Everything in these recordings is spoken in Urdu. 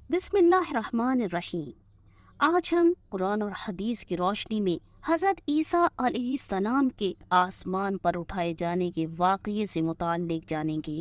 بسم اللہ الرحمن الرحیم۔ آج ہم قرآن اور حدیث کی روشنی میں حضرت عیسیٰ علیہ السلام کے آسمان پر اٹھائے جانے کے واقعے سے متعلق جانیں گے۔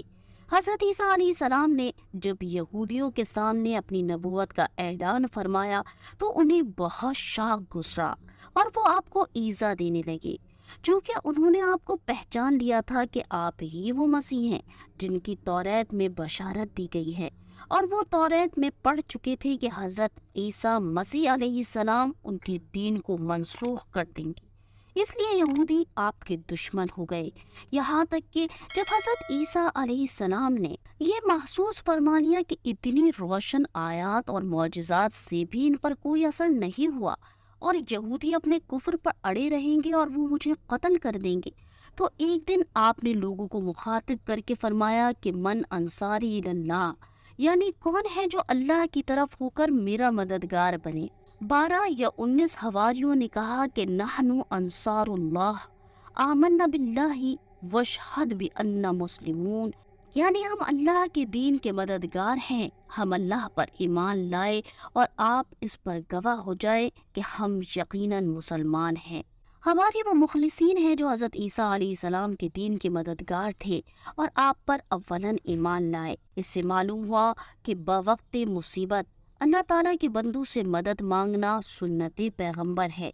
حضرت عیسیٰ علیہ السلام نے جب یہودیوں کے سامنے اپنی نبوت کا اعلان فرمایا تو انہیں بہت شاق گزرا اور وہ آپ کو ایذا دینے لگے، چونکہ انہوں نے آپ کو پہچان لیا تھا کہ آپ ہی وہ مسیح ہیں جن کی توریت میں بشارت دی گئی ہے، اور وہ توریت میں پڑھ چکے تھے کہ حضرت عیسیٰ مسیح علیہ السلام ان کے دین کو منسوخ کر دیں گے۔ اس لیے یہودی آپ کے دشمن ہو گئے، یہاں تک کہ جب حضرت عیسیٰ علیہ السلام نے یہ محسوس فرما لیا کہ اتنی روشن آیات اور معجزات سے بھی ان پر کوئی اثر نہیں ہوا اور یہودی اپنے کفر پر اڑے رہیں گے اور وہ مجھے قتل کر دیں گے، تو ایک دن آپ نے لوگوں کو مخاطب کر کے فرمایا کہ من انصاری اللہ، یعنی کون ہے جو اللہ کی طرف ہو کر میرا مددگار بنے۔ 12 یا 19 حواریوں نے کہا کہ نحن انصار اللہ آمنا باللہ واشہد بأننا مسلمون، یعنی ہم اللہ کے دین کے مددگار ہیں، ہم اللہ پر ایمان لائے اور آپ اس پر گواہ ہو جائے کہ ہم یقیناً مسلمان ہیں۔ ہمارے وہ مخلصین ہیں جو حضرت عیسیٰ علیہ السلام کے دین کے مددگار تھے اور آپ پر اولاً ایمان لائے۔ اس سے معلوم ہوا کہ بوقت مصیبت اللہ تعالیٰ کے بندوں سے مدد مانگنا سنت پیغمبر ہے۔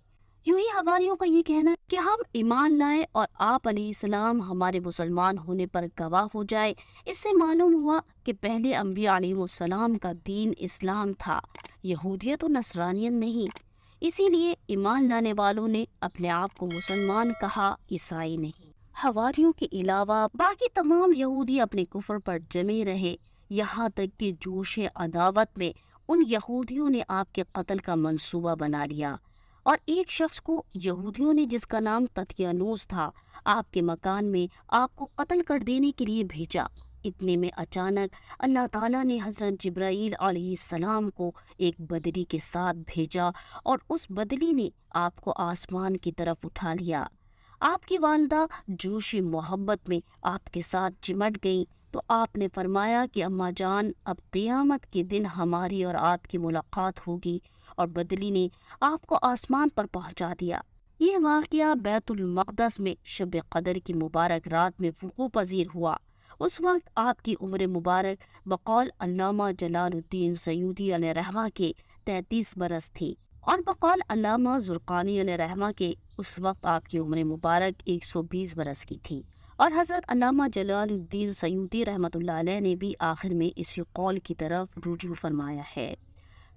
یوں ہی حواریوں کا یہ کہنا کہ ہم ایمان لائے اور آپ علیہ السلام ہمارے مسلمان ہونے پر گواہ ہو جائے، اس سے معلوم ہوا کہ پہلے انبیاء علیہ السلام کا دین اسلام تھا، یہودیت و نصرانیت نہیں۔ اسی لیے ایمان لانے والوں نے اپنے آپ کو مسلمان کہا، عیسائی نہیں۔ حواریوں کے علاوہ باقی تمام یہودی اپنے کفر پر جمے رہے، یہاں تک کہ جوش عداوت میں ان یہودیوں نے آپ کے قتل کا منصوبہ بنا لیا، اور ایک شخص کو یہودیوں نے جس کا نام تدقیانوس تھا آپ کے مکان میں آپ کو قتل کر دینے کے لیے بھیجا۔ اتنے میں اچانک اللہ تعالیٰ نے حضرت جبرائیل علیہ السلام کو ایک بدری کے ساتھ بھیجا اور اس بدری نے آپ کو آسمان کی طرف اٹھا لیا۔ آپ کی والدہ جوش محبت میں آپ کے ساتھ چمٹ گئیں تو آپ نے فرمایا کہ اماں جان، اب قیامت کے دن ہماری اور آپ کی ملاقات ہوگی، اور بدلی نے آپ کو آسمان پر پہنچا دیا۔ یہ واقعہ بیت المقدس میں شب قدر کی مبارک رات میں وقوع پذیر ہوا۔ اس وقت آپ کی عمر مبارک بقول علامہ جلال الدین سیوطی علیہ رحمہ کے 33 برس تھی، اور بقول علامہ زرقانی علیہ رحمہ کے اس وقت آپ کی عمر مبارک 120 برس کی تھی، اور حضرت علامہ جلال الدین سیوطی رحمۃ اللہ علیہ نے بھی آخر میں اسی قول کی طرف رجوع فرمایا ہے۔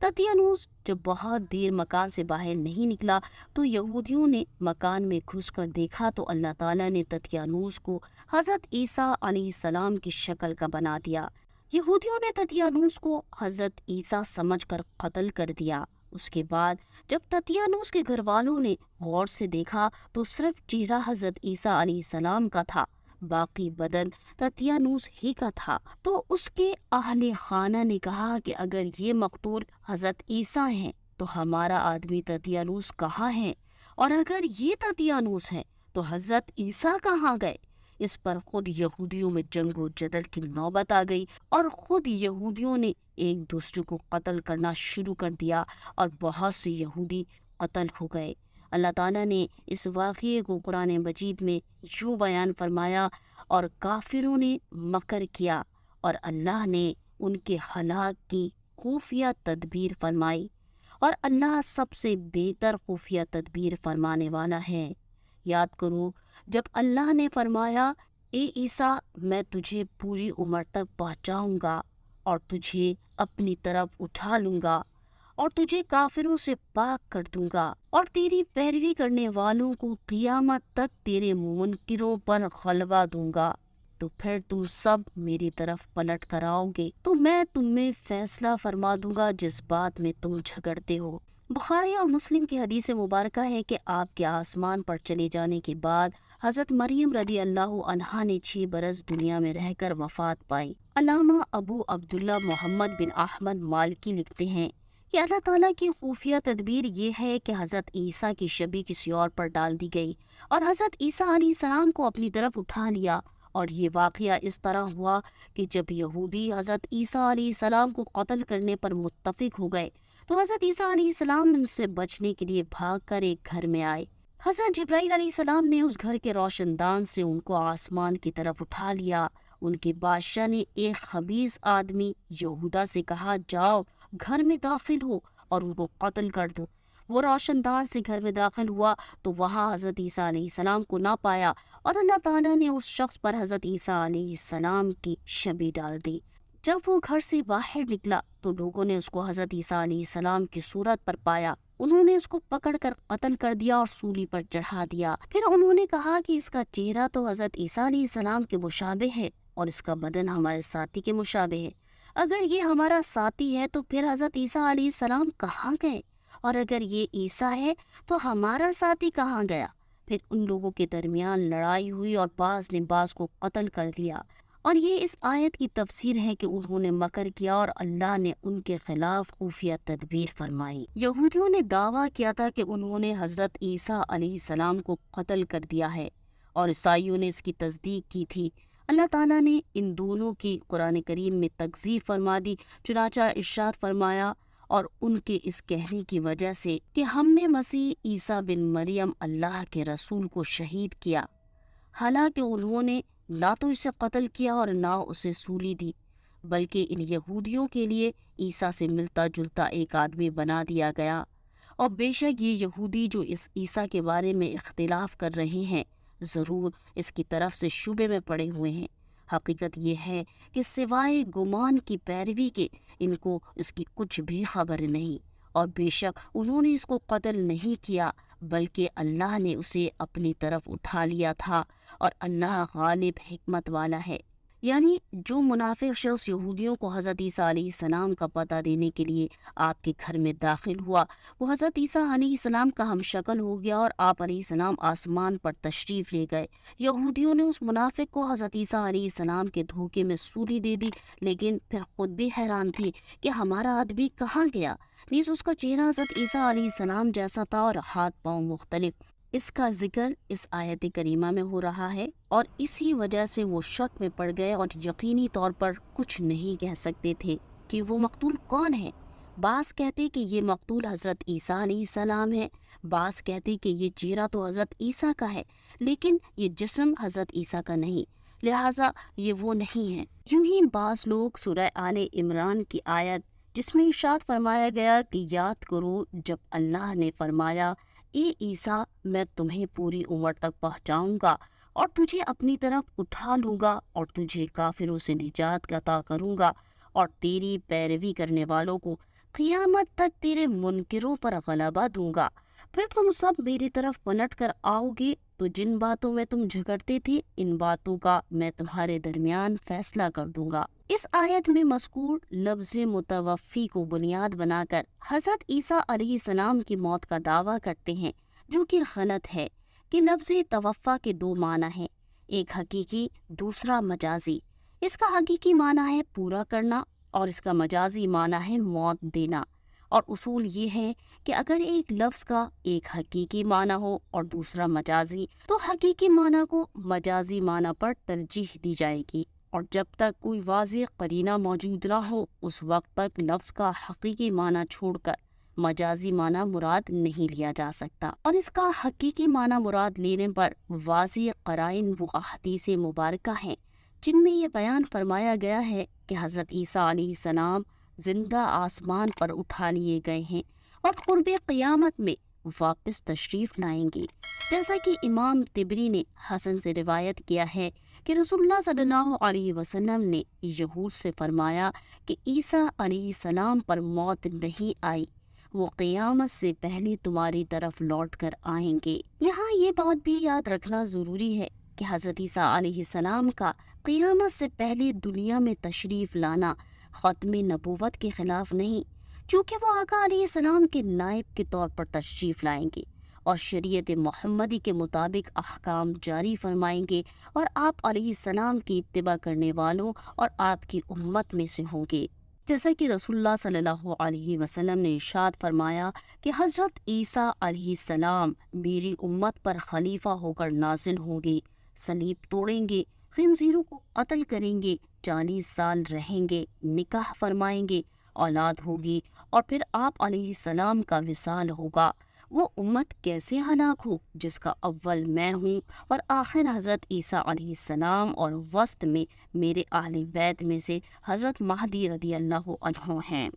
تدقیانوس جب بہت دیر مکان سے باہر نہیں نکلا تو یہودیوں نے مکان میں گھس کر دیکھا تو اللہ تعالیٰ نے تدقیانوس کو حضرت عیسیٰ علیہ السلام کی شکل کا بنا دیا۔ یہودیوں نے تدقیانوس کو حضرت عیسیٰ سمجھ کر قتل کر دیا۔ اس کے بعد جب تدقیانوس کے گھر والوں نے غور سے دیکھا تو صرف چہرہ حضرت عیسیٰ علیہ السلام کا تھا، باقی بدن تدقیانوس ہی کا تھا۔ تو اس کے اہل خانہ نے کہا کہ اگر یہ مقتول حضرت عیسیٰ ہیں تو ہمارا آدمی تدقیانوس کہاں ہے، اور اگر یہ تدقیانوس ہیں تو حضرت عیسیٰ کہاں گئے؟ اس پر خود یہودیوں میں جنگ و جدل کی نوبت آ گئی اور خود یہودیوں نے ایک دوسرے کو قتل کرنا شروع کر دیا اور بہت سے یہودی قتل ہو گئے۔ اللہ تعالیٰ نے اس واقعے کو قرآن مجید میں یوں بیان فرمایا، اور کافروں نے مکر کیا اور اللہ نے ان کے ہلاک کی خفیہ تدبیر فرمائی، اور اللہ سب سے بہتر خفیہ تدبیر فرمانے والا ہے۔ یاد کرو جب اللہ نے فرمایا، اے عیسیٰ میں تجھے پوری عمر تک پہنچاؤں گا اور تجھے اپنی طرف اٹھا لوں گا اور تجھے کافروں سے پاک کر دوں گا اور تیری پیروی کرنے والوں کو قیامت تک تیرے منکروں پر غلبہ دوں گا، تو پھر تم سب میری طرف پلٹ کر آؤ گے تو میں تم میں فیصلہ فرما دوں گا جس بات میں تم جھگڑتے ہو۔ بخاری اور مسلم کی حدیث مبارکہ ہے کہ آپ کے آسمان پر چلے جانے کے بعد حضرت مریم رضی اللہ عنہا نے 6 برس دنیا میں رہ کر وفات پائی۔ علامہ ابو عبداللہ محمد بن احمد مالکی لکھتے ہیں کہ اللہ تعالیٰ کی خفیہ تدبیر یہ ہے کہ حضرت عیسیٰ کی شبیہ کسی اور پر ڈال دی گئی اور حضرت عیسیٰ علیہ السلام کو اپنی طرف اٹھا لیا اور یہ واقعہ اس طرح ہوا کہ جب یہودی حضرت عیسیٰ علیہ السلام کو قتل کرنے پر متفق ہو گئے تو حضرت عیسیٰ علیہ السلام ان سے بچنے کے لیے بھاگ کر ایک گھر میں آئے۔ حضرت جبرائیل علیہ السلام نے اس گھر کے روشن دان سے ان کو آسمان کی طرف اٹھا لیا۔ ان کے بادشاہ نے ایک خبیث آدمی یہودا سے کہا، جاؤ گھر میں داخل ہو اور ان کو قتل کر دو۔ وہ روشن دان سے گھر میں داخل ہوا تو وہاں حضرت عیسیٰ علیہ السلام کو نہ پایا، اور اللہ تعالیٰ نے اس شخص پر حضرت عیسیٰ علیہ السلام کی شبیہ ڈال دی۔ جب وہ گھر سے باہر نکلا تو لوگوں نے اس کو حضرت عیسیٰ علیہ السلام کی صورت پر پایا۔ انہوں نے اس کو پکڑ کر قتل کر دیا اور سولی پر چڑھا دیا۔ پھر انہوں نے کہا کہ اس کا چہرہ تو حضرت عیسیٰ علیہ السلام کے مشابہ ہے اور اس کا بدن ہمارے ساتھی کے مشابہ ہے۔ اگر یہ ہمارا ساتھی ہے تو پھر حضرت عیسیٰ علیہ السلام کہاں گئے؟ اور اگر یہ عیسیٰ ہے تو ہمارا ساتھی کہاں گیا؟ پھر ان لوگوں کے درمیان لڑائی ہوئی اور بعض نے بعض کو قتل کر دیا، اور یہ اس آیت کی تفسیر ہے کہ انہوں نے مکر کیا اور اللہ نے ان کے خلاف خفیہ تدبیر فرمائی۔ یہودیوں نے دعویٰ کیا تھا کہ انہوں نے حضرت عیسیٰ علیہ السلام کو قتل کر دیا ہے، اور عیسائیوں نے اس کی تصدیق کی تھی۔ اللہ تعالیٰ نے ان دونوں کی قرآن کریم میں تکذیب فرما دی، چنانچہ ارشاد فرمایا، اور ان کے اس کہنے کی وجہ سے کہ ہم نے مسیح عیسیٰ بن مریم اللہ کے رسول کو شہید کیا، حالانکہ انہوں نے نہ تو اسے قتل کیا اور نہ اسے سولی دی، بلکہ ان یہودیوں کے لیے عیسیٰ سے ملتا جلتا ایک آدمی بنا دیا گیا۔ اور بے شک یہ یہودی جو اس عیسیٰ کے بارے میں اختلاف کر رہے ہیں ضرور اس کی طرف سے شبے میں پڑے ہوئے ہیں۔ حقیقت یہ ہے کہ سوائے گمان کی پیروی کے ان کو اس کی کچھ بھی خبر نہیں، اور بے شک انہوں نے اس کو قتل نہیں کیا بلکہ اللہ نے اسے اپنی طرف اٹھا لیا تھا، اور اللہ غالب حکمت والا ہے۔ یعنی جو منافق شخص یہودیوں کو حضرت عیسیٰ علیہ السلام کا پتہ دینے کے لیے آپ کے گھر میں داخل ہوا، وہ حضرت عیسیٰ علیہ السلام کا ہم شکل ہو گیا اور آپ علیہ السلام آسمان پر تشریف لے گئے۔ یہودیوں نے اس منافق کو حضرت عیسیٰ علیہ السلام کے دھوکے میں سولی دے دی، لیکن پھر خود بھی حیران تھی کہ ہمارا آدمی کہاں گیا۔ نیز اس کا چہرہ حضرت عیسیٰ علیہ السلام جیسا تھا اور ہاتھ پاؤں مختلف۔ اس کا ذکر اس آیت کریمہ میں ہو رہا ہے، اور اسی وجہ سے وہ شک میں پڑ گئے اور یقینی طور پر کچھ نہیں کہہ سکتے تھے کہ وہ مقتول کون ہے۔ بعض کہتے کہ یہ مقتول حضرت عیسیٰ علیہ السلام ہے، بعض کہتے کہ یہ چہرہ تو حضرت عیسیٰ کا ہے لیکن یہ جسم حضرت عیسیٰ کا نہیں، لہٰذا یہ وہ نہیں ہے۔ یوں ہی بعض لوگ سورہ آل عمران کی آیت جس میں ارشاد فرمایا گیا کہ یاد کرو جب اللہ نے فرمایا، اے عیسیٰ میں تمہیں پوری عمر تک پہنچاؤں گا اور تجھے اپنی طرف اٹھا لوں گا اور تجھے کافروں سے نجات عطا کروں گا اور تیری پیروی کرنے والوں کو قیامت تک تیرے منکروں پر غلبہ دوں گا، پھر تم سب میری طرف پلٹ کر آؤ گے تو جن باتوں میں تم جھگڑتے تھے ان باتوں کا میں تمہارے درمیان فیصلہ کر دوں گا۔ اس آیت میں مذکور لفظ متوفی کو بنیاد بنا کر حضرت عیسیٰ علیہ السلام کی موت کا دعویٰ کرتے ہیں، جو کہ غلط ہے کہ لفظ توفا کے دو معنی ہیں، ایک حقیقی دوسرا مجازی۔ اس کا حقیقی معنی ہے پورا کرنا اور اس کا مجازی معنی ہے موت دینا، اور اصول یہ ہے کہ اگر ایک لفظ کا ایک حقیقی معنی ہو اور دوسرا مجازی تو حقیقی معنی کو مجازی معنی پر ترجیح دی جائے گی، اور جب تک کوئی واضح قرینہ موجود نہ ہو اس وقت تک لفظ کا حقیقی معنی چھوڑ کر مجازی معنی مراد نہیں لیا جا سکتا، اور اس کا حقیقی معنی مراد لینے پر واضح قرائن وہ احادیث مبارکہ ہیں جن میں یہ بیان فرمایا گیا ہے کہ حضرت عیسیٰ علیہ السلام زندہ آسمان پر اٹھا لیے گئے ہیں اور قرب قیامت میں واپس تشریف لائیں گے، جیسا کہ امام طبری نے حسن سے روایت کیا ہے کہ رسول اللہ صلی اللہ علیہ وسلم نے یہود سے فرمایا کہ عیسیٰ علیہ السلام پر موت نہیں آئی، وہ قیامت سے پہلے تمہاری طرف لوٹ کر آئیں گے۔ یہاں یہ بات بھی یاد رکھنا ضروری ہے کہ حضرت عیسیٰ علیہ السلام کا قیامت سے پہلے دنیا میں تشریف لانا ختم نبوت کے خلاف نہیں، چونکہ وہ آقا علیہ السلام کے نائب کے طور پر تشریف لائیں گے اور شریعت محمدی کے مطابق احکام جاری فرمائیں گے، اور آپ علیہ السلام کی اتباع کرنے والوں اور آپ کی امت میں سے ہوں گے، جیسا کہ رسول اللہ صلی اللہ علیہ وسلم نے ارشاد فرمایا کہ حضرت عیسیٰ علیہ السلام میری امت پر خلیفہ ہو کر نازل ہوں گے، صلیب توڑیں گے، خنزیروں کو قتل کریں گے، 40 سال رہیں گے، نکاح فرمائیں گے، اولاد ہوگی، اور پھر آپ علیہ السلام کا وصال ہوگا۔ وہ امت کیسے ہلاک ہو جس کا اول میں ہوں اور آخر حضرت عیسیٰ علیہ السلام اور وسط میں میرے اہل بیت میں سے حضرت مہدی رضی اللہ عنہ ہیں۔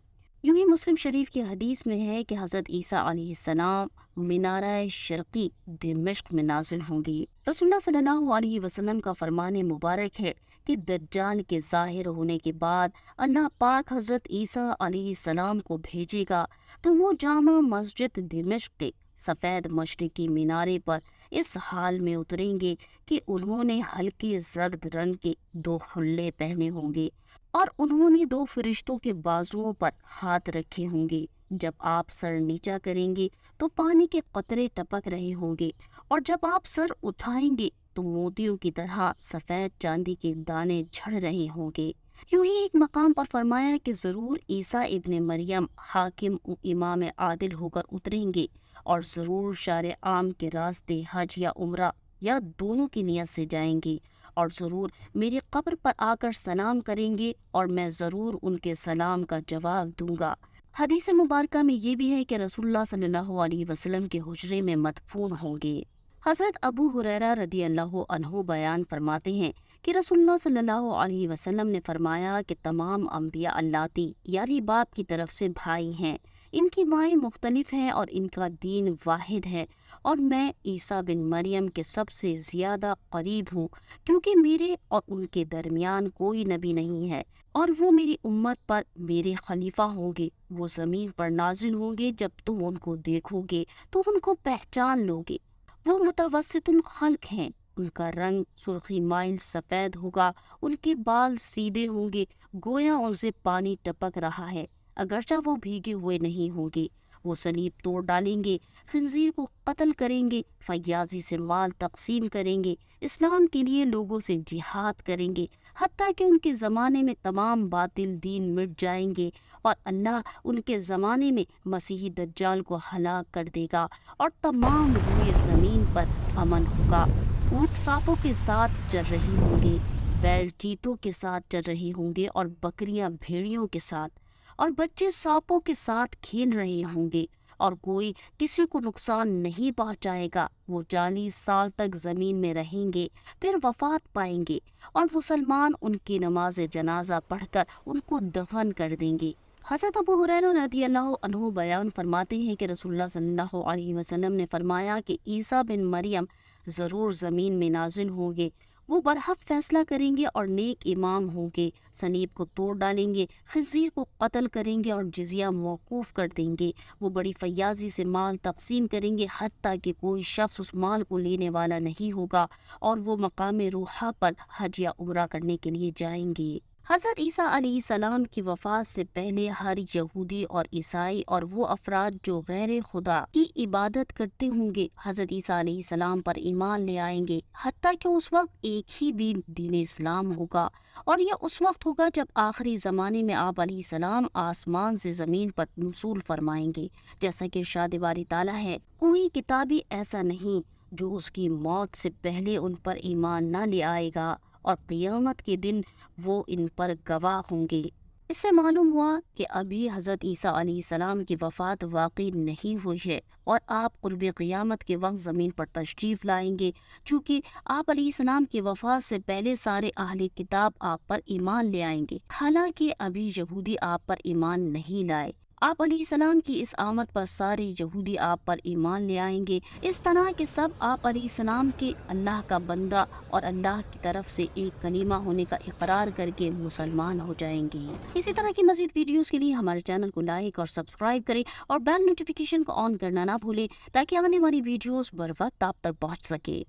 یوں ہی مسلم شریف کی حدیث میں ہے کہ حضرت عیسیٰ علیہ السلام منارہ شرقی دمشق میں نازل ہوں گی۔ رسول اللہ صلی اللہ علیہ وسلم کا فرمان مبارک ہے کہ دجال کے ظاہر ہونے کے بعد اللہ پاک حضرت عیسیٰ علیہ السلام کو بھیجے گا تو وہ جامع مسجد دمشق کے سفید مشرقی مینارے پر اس حال میں اتریں گے کہ انہوں نے ہلکے زرد رنگ کے 2 حلے پہنے ہوں گے اور انہوں نے 2 فرشتوں کے بازوؤں پر ہاتھ رکھے ہوں گے۔ جب آپ سر نیچا کریں گے تو پانی کے قطرے ٹپک رہے ہوں گے، اور جب آپ سر اٹھائیں گے تو موتیوں کی طرح سفید چاندی کے دانے جھڑ رہے ہوں گے۔ یوں ہی ایک مقام پر فرمایا کہ ضرور عیسیٰ ابن مریم حاکم و امام عادل ہو کر اتریں گے، اور ضرور شارع عام کے راستے حج یا عمرہ یا دونوں کی نیت سے جائیں گے، اور ضرور میری قبر پر آ کر سلام کریں گے اور میں ضرور ان کے سلام کا جواب دوں گا۔ حدیث مبارکہ میں یہ بھی ہے کہ رسول اللہ صلی اللہ علیہ وسلم کے حجرے میں مدفون ہوں گے۔ حضرت ابو ہریرہ رضی اللہ عنہ بیان فرماتے ہیں کہ رسول اللہ صلی اللہ علیہ وسلم نے فرمایا کہ تمام انبیاء اللاتی یعنی باپ کی طرف سے بھائی ہیں، ان کی مائیں مختلف ہیں اور ان کا دین واحد ہے، اور میں عیسیٰ بن مریم کے سب سے زیادہ قریب ہوں، کیونکہ میرے اور ان کے درمیان کوئی نبی نہیں ہے، اور وہ میری امت پر میرے خلیفہ ہوں گے۔ وہ زمین پر نازل ہوں گے، جب تم ان کو دیکھو گے تو ان کو پہچان لو گے۔ وہ متوسط الخلق ہیں، ان کا رنگ سرخی مائل سفید ہوگا، ان کے بال سیدھے ہوں گے، گویا ان سے پانی ٹپک رہا ہے، اگرچہ وہ بھیگے ہوئے نہیں ہوں گے۔ وہ صلیب توڑ ڈالیں گے، خنزیر کو قتل کریں گے، فیاضی سے مال تقسیم کریں گے، اسلام کے لیے لوگوں سے جہاد کریں گے، حتیٰ کہ ان کے زمانے میں تمام باطل دین مٹ جائیں گے، اور اللہ ان کے زمانے میں مسیحی دجال کو ہلاک کر دے گا، اور تمام روئے زمین پر امن ہوگا۔ اونٹ سانپوں کے ساتھ چل رہے ہوں گے، بیل چیتوں کے ساتھ چل رہے ہوں گے، اور بکریاں بھیڑیوں کے ساتھ، اور بچے سانپوں کے ساتھ کھیل رہے ہوں گے، اور کوئی کسی کو نقصان نہیں پہنچائے گا۔ وہ 40 سال تک زمین میں رہیں گے، پھر وفات پائیں گے، اور مسلمان ان کی نماز جنازہ پڑھ کر ان کو دفن کر دیں گے۔ حضرت ابو ہریرہ رضی اللہ عنہ بیان فرماتے ہیں کہ رسول اللہ صلی اللہ علیہ وسلم نے فرمایا کہ عیسیٰ بن مریم ضرور زمین میں نازل ہوں گے، وہ برحق فیصلہ کریں گے اور نیک امام ہوں گے، صلیب کو توڑ ڈالیں گے، خنزیر کو قتل کریں گے اور جزیہ موقوف کر دیں گے، وہ بڑی فیاضی سے مال تقسیم کریں گے حتیٰ کہ کوئی شخص اس مال کو لینے والا نہیں ہوگا، اور وہ مقام روحہ پر حج یا عمرہ کرنے کے لیے جائیں گے۔ حضرت عیسیٰ علیہ السلام کی وفات سے پہلے ہر یہودی اور عیسائی اور وہ افراد جو غیر خدا کی عبادت کرتے ہوں گے حضرت عیسیٰ علیہ السلام پر ایمان لے آئیں گے، حتیٰ کہ اس وقت ایک ہی دین اسلام ہوگا، اور یہ اس وقت ہوگا جب آخری زمانے میں آپ علیہ السلام آسمان سے زمین پر نزول فرمائیں گے، جیسا کہ ارشاد باری تعالیٰ ہے، کوئی کتابی ایسا نہیں جو اس کی موت سے پہلے ان پر ایمان نہ لے آئے گا، اور قیامت کے دن وہ ان پر گواہ ہوں گے۔ اس سے معلوم ہوا کہ ابھی حضرت عیسیٰ علیہ السلام کی وفات واقع نہیں ہوئی ہے، اور آپ قرب قیامت کے وقت زمین پر تشریف لائیں گے، چونکہ آپ علیہ السلام کی وفات سے پہلے سارے اہل کتاب آپ پر ایمان لے آئیں گے، حالانکہ ابھی یہودی آپ پر ایمان نہیں لائے۔ آپ علیہ السلام کی اس آمد پر سارے یہودی آپ پر ایمان لے آئیں گے، اس طرح کہ سب آپ علیہ السلام کے اللہ کا بندہ اور اللہ کی طرف سے ایک کلمہ ہونے کا اقرار کر کے مسلمان ہو جائیں گے۔ اسی طرح کی مزید ویڈیوز کے لیے ہمارے چینل کو لائک اور سبسکرائب کریں، اور بیل نوٹیفیکیشن کو آن کرنا نہ بھولیں تاکہ آنے والی ویڈیوز بر وقت آپ تک پہنچ سکے۔